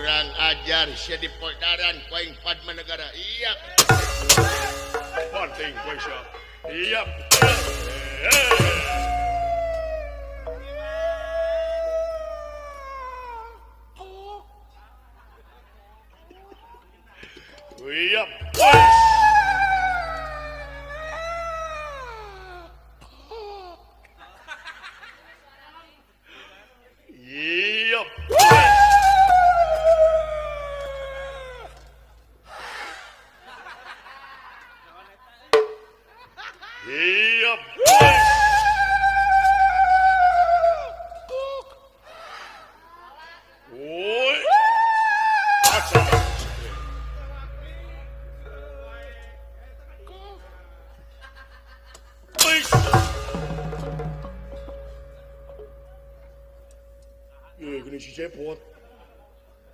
kurang ajar sia di poldaran poing Padma Negara. Iya. Penting kowe siap. Iya. Iya. Iya. Iya. Woi. Gini si cepot.